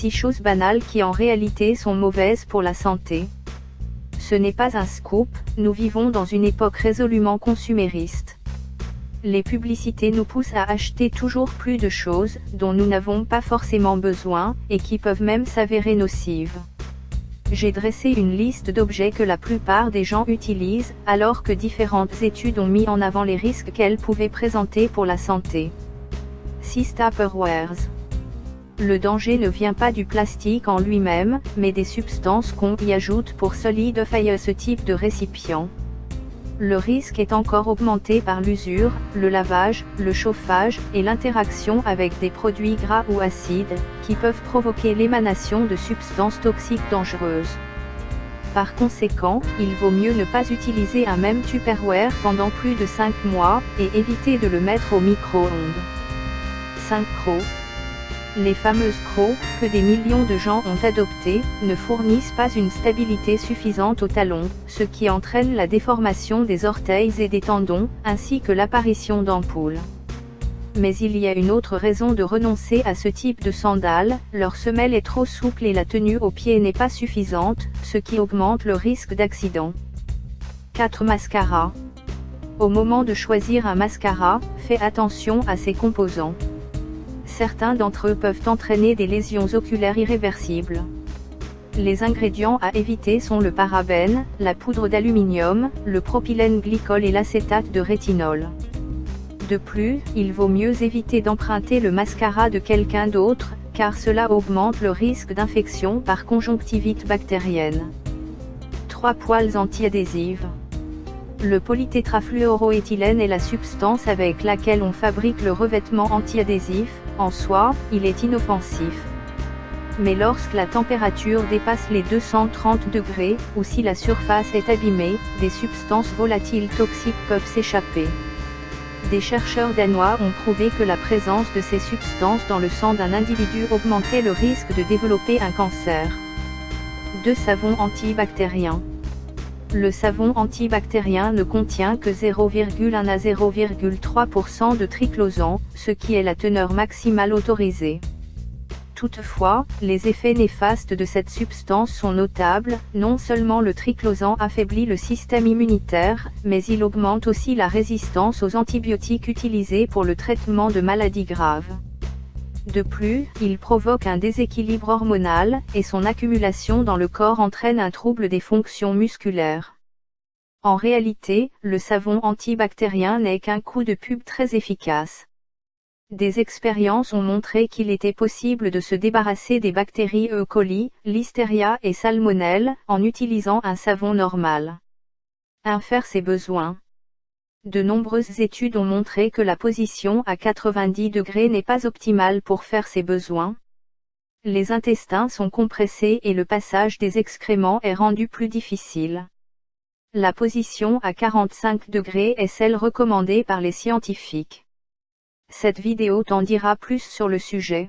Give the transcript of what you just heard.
6 choses banales qui en réalité sont mauvaises pour la santé. Ce n'est pas un scoop, nous vivons dans une époque résolument consumériste. Les publicités nous poussent à acheter toujours plus de choses, dont nous n'avons pas forcément besoin, et qui peuvent même s'avérer nocives. J'ai dressé une liste d'objets que la plupart des gens utilisent, alors que différentes études ont mis en avant les risques qu'elles pouvaient présenter pour la santé. 6 Tupperwares. Le danger ne vient pas du plastique en lui-même, mais des substances qu'on y ajoute pour solidifier ce type de récipient. Le risque est encore augmenté par l'usure, le lavage, le chauffage, et l'interaction avec des produits gras ou acides, qui peuvent provoquer l'émanation de substances toxiques dangereuses. Par conséquent, il vaut mieux ne pas utiliser un même Tupperware pendant plus de 5 mois, et éviter de le mettre au micro-ondes. 5 crocs. Les fameuses crocs, que des millions de gens ont adoptées, ne fournissent pas une stabilité suffisante au talon, ce qui entraîne la déformation des orteils et des tendons, ainsi que l'apparition d'ampoules. Mais il y a une autre raison de renoncer à ce type de sandales, leur semelle est trop souple et la tenue au pied n'est pas suffisante, ce qui augmente le risque d'accident. 4 Mascaras. Au moment de choisir un mascara, fais attention à ses composants. Certains d'entre eux peuvent entraîner des lésions oculaires irréversibles. Les ingrédients à éviter sont le parabène, la poudre d'aluminium, le propylène glycol et l'acétate de rétinol. De plus, il vaut mieux éviter d'emprunter le mascara de quelqu'un d'autre, car cela augmente le risque d'infection par conjonctivite bactérienne. 3 poils antiadhésives. Le polytétrafluoroéthylène est la substance avec laquelle on fabrique le revêtement antiadhésif. En soi, il est inoffensif. Mais lorsque la température dépasse les 230 degrés, ou si la surface est abîmée, des substances volatiles toxiques peuvent s'échapper. Des chercheurs danois ont prouvé que la présence de ces substances dans le sang d'un individu augmentait le risque de développer un cancer. 2 savons antibactériens. Le savon antibactérien ne contient que 0,1 à 0,3% de triclosan, ce qui est la teneur maximale autorisée. Toutefois, les effets néfastes de cette substance sont notables. Non seulement le triclosan affaiblit le système immunitaire, mais il augmente aussi la résistance aux antibiotiques utilisés pour le traitement de maladies graves. De plus, il provoque un déséquilibre hormonal, et son accumulation dans le corps entraîne un trouble des fonctions musculaires. En réalité, le savon antibactérien n'est qu'un coup de pub très efficace. Des expériences ont montré qu'il était possible de se débarrasser des bactéries E. coli, Listeria et Salmonelle, en utilisant un savon normal. Faire ses besoins. De nombreuses études ont montré que la position à 90 degrés n'est pas optimale pour faire ses besoins. Les intestins sont compressés et le passage des excréments est rendu plus difficile. La position à 45 degrés est celle recommandée par les scientifiques. Cette vidéo t'en dira plus sur le sujet.